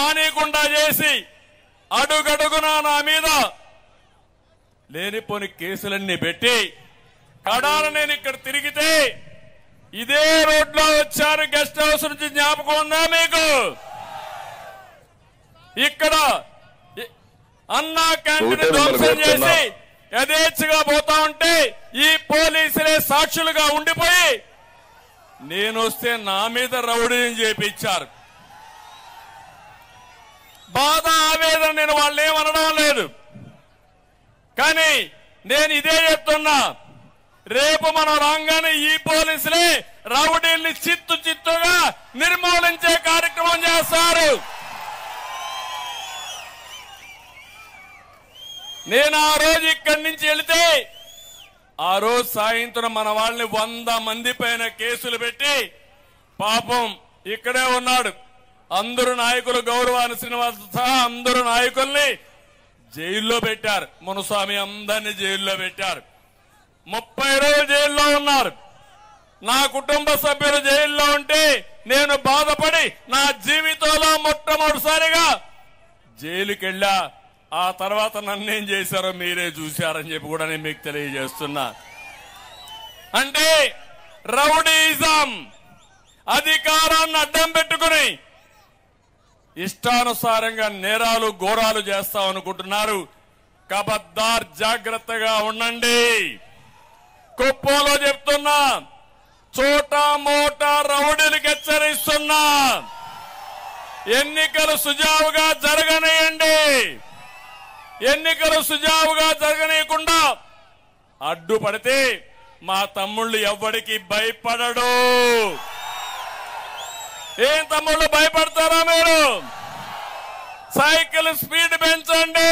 రానికుండా చేసి అడుగడుగునా నా మీద లేనిపోని కేసులన్నీ పెట్టి కడాన నేను ఇక్కడ తిరిగితే ఇదే రోడ్లో వచ్చారు. గెస్ట్ హౌస్ నుంచి జ్ఞాపకం ఉందా మీకు? ఇక్కడ అన్నా క్యాంటీన్ ధ్వంసం చేసి యథేచ్ఛగా పోతా ఉంటే ఈ పోలీసులే సాక్షులుగా ఉండిపోయి నేను వస్తే నా మీద రౌడీని చేపించారు. బాధ ఆవేదన నేను వాళ్ళు ఏమనడం లేదు, కానీ నేను ఇదే చెప్తున్నా, రేపు మనం రాగానే ఈ పోలీసులే రౌడీల్ని చిత్తుగా నిర్మూలించే కార్యక్రమం చేస్తారు. నేను ఆ రోజు ఇక్కడి నుంచి వెళితే ఆ రోజు సాయంత్రం మన వాళ్ళని 100 మంది పైన కేసులు పెట్టి పాపం ఇక్కడే ఉన్నాడు అందరూ నాయకులు గౌరవాని శ్రీనివాస్ సహా అందరూ నాయకుల్ని జైల్లో పెట్టారు. మునుస్వామి అందరినీ జైల్లో పెట్టారు. 30 రోజులు జైల్లో ఉన్నారు. నా కుటుంబ సభ్యులు జైల్లో ఉంటే నేను బాధపడి నా జీవితంలో మొట్టమొదటిసారిగా జైలుకి వెళ్ళా. ఆ తర్వాత నన్నేం చేశారో మీరే చూశారని చెప్పి కూడా నేను మీకు తెలియజేస్తున్నా. అంటే రౌడీయిజం అధికారాన్ని అడ్డం పెట్టుకుని ఇష్టానుసారంగా నేరాలు ఘోరాలు చేస్తామనుకుంటున్నారు. కబద్దార్, జాగ్రత్తగా ఉండండి. కుప్పంలో చెప్తున్నా, చోటా మోటా రౌడీలకు హెచ్చరిస్తున్నా, ఎన్నికలు సుజావుగా జరగనియండి. ఎన్నికలు సుజావుగా జరగనీయకుండా అడ్డుపడితే మా తమ్ముళ్ళు ఎవ్వడికి భయపడడు. ఏం తమ్ముళ్ళు భయపడతారా మీరు? సైకిల్ స్పీడ్ పెంచండి.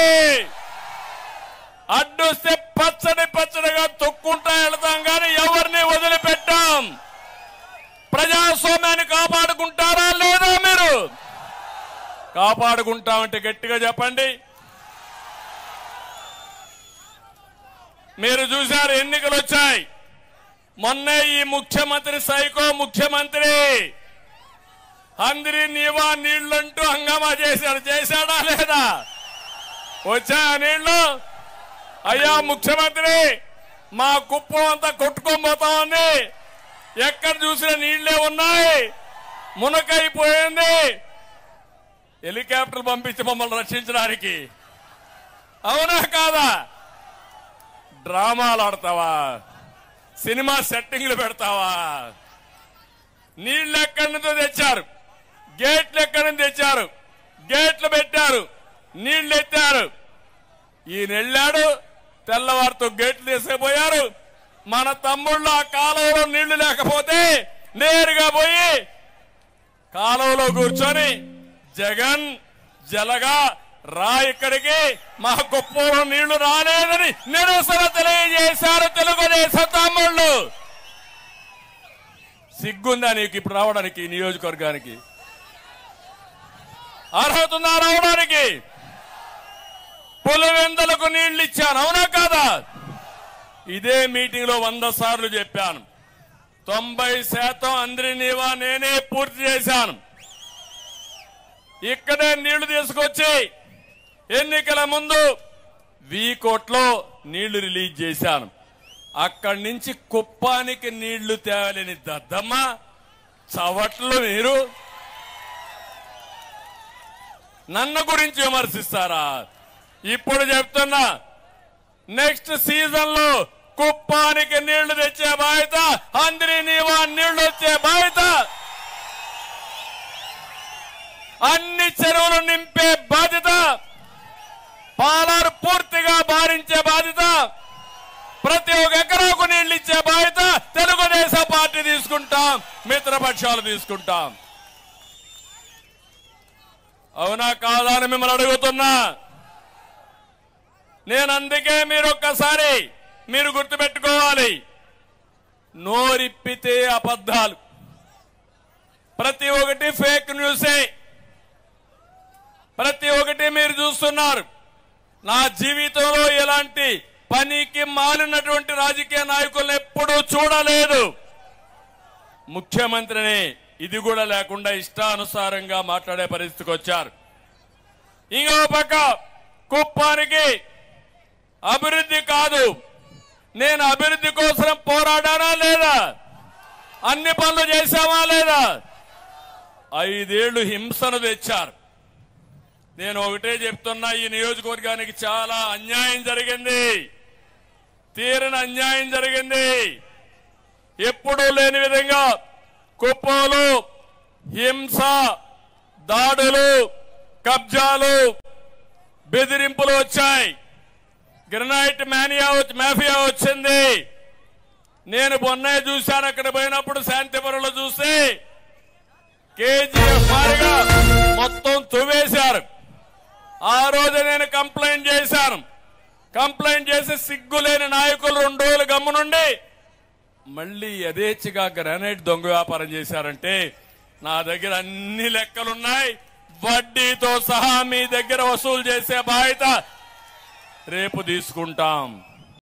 అడ్డొస్తే పచ్చడిగా తొక్కుంటా వెళతాం, కానీ ఎవరిని వదిలిపెట్టాం. ప్రజాస్వామ్యాన్ని కాపాడుకుంటారా లేదా? మీరు కాపాడుకుంటామంటే గట్టిగా చెప్పండి. మీరు చూశారు, ఎన్నికలు వచ్చాయి. మొన్నే ఈ ముఖ్యమంత్రి సైకో ముఖ్యమంత్రి అందరి నీవా నీళ్లంటూ హంగామా చేశాడు. చేశాడా లేదా? వచ్చాయా నీళ్లు? అయ్యా ముఖ్యమంత్రి, మా కుప్పం అంతా కొట్టుకోబోతామని ఎక్కడ చూసినా నీళ్లే ఉన్నాయి, మునకైపోయింది. హెలికాప్టర్ పంపించి మమ్మల్ని రక్షించడానికి. అవునా కాదా? డ్రామాలు ఆడతావా? సినిమా సెట్టింగ్లు పెడతావా? నీళ్లు ఎక్కడి నుంచో తెచ్చారు, గేట్లు ఎక్కడి నుంచి తెచ్చారు, గేట్లు పెట్టారు, నీళ్లు ఎత్తారు. ఈయన వెళ్ళాడు, తెల్లవారితో గేట్లు తీసుకుపోయారు. మన తమ్ముళ్ళు ఆ కాలువలో నీళ్లు లేకపోతే నేరుగా పోయి కాలువలో కూర్చొని జగన్ జలగా రా, ఇక్కడికి మా కుప్పంలో నీళ్లు రాలేదని నిరసన తెలియజేశారు తెలుగుదేశం తమ్ముళ్ళు. సిగ్గుందా నీకు ఇప్పుడు రావడానికి? నియోజకవర్గానికి అర్హత ఉందా రావడానికి? పులివెందులకు నీళ్లు ఇచ్చాను, అవునా కాదా? ఇదే మీటింగ్ లో 100 సార్లు చెప్పాను. 90% అందరి నీవా నేనే పూర్తి చేశాను. ఇక్కడే నీళ్లు తీసుకొచ్చి ఎన్నికల ముందు వీకోట్లో నీళ్లు రిలీజ్ చేశాను. అక్కడి నుంచి కుప్పానికి నీళ్లు తేవాలని దద్దమ్మ చవట్లు. మీరు నన్ను గురించి విమర్శిస్తారా? ఇప్పుడు చెప్తున్నా, నెక్స్ట్ సీజన్ లో కుప్పానికి నీళ్లు తెచ్చే బాధ్యత, అందరి నీవా నీళ్లు వచ్చే బాధ్యత, అన్ని చెరువులు నింపే బాధ్యత, పాలారు పూర్తిగా బారించే బాధ్యత, ప్రతి ఒక్క ఎకరాకు నీళ్లు ఇచ్చే బాధ్యత తెలుగుదేశం పార్టీ తీసుకుంటాం, మిత్రపక్షాలు తీసుకుంటాం. అవునా కాదా అని మిమ్మల్ని అడుగుతున్నా. నేను అందుకే మీరు గుర్తుపెట్టుకోవాలి, నోరిప్పితే అబద్ధాలు, ప్రతి ఒక్కటి ఫేక్ న్యూసే, ప్రతి ఒక్కటి మీరు చూస్తున్నారు. నా జీవితంలో ఎలాంటి పనికి మాలినటువంటి రాజకీయ నాయకులను ఎప్పుడూ చూడలేదు. ముఖ్యమంత్రిని ఇది కూడా లేకుండా ఇష్టానుసారంగా మాట్లాడే పరిస్థితికి వచ్చారు. ఇంకో పక్క కుప్పానికి అభివృద్ధి కాదు, నేను అభివృద్ధి కోసం పోరాడానా లేదా? అన్ని పనులు చేశామా లేదా? 5 ఏళ్లు హింసను తెచ్చారు. నేను ఒకటే చెప్తున్నా, ఈ నియోజకవర్గానికి చాలా అన్యాయం జరిగింది, తీరని అన్యాయం జరిగింది. ఎప్పుడూ లేని విధంగా కుప్పంలో హింస, దాడులు, కబ్జాలు, బెదిరింపులు వచ్చాయి. గ్రనైట్ మాఫియా వచ్చింది. నేను మొన్నే చూశాను, అక్కడ పోయినప్పుడు శాంతిపురంలో చూసి కేజీఎఫ్ మారిగా మొత్తం తువ్వేశారు. ఆ రోజు నేను కంప్లైంట్ చేశాను. కంప్లైంట్ చేసి సిగ్గులేని నాయకులు 2 రోజులు గమ్మునుండి మళ్ళీ యథేచ్ఛగా గ్రానైట్ దొంగ వ్యాపారం చేశారంటే నా దగ్గర అన్ని లెక్కలున్నాయి, వడ్డీతో సహా మీ దగ్గర వసూలు చేసే బాధ్యత రేపు తీసుకుంటాం.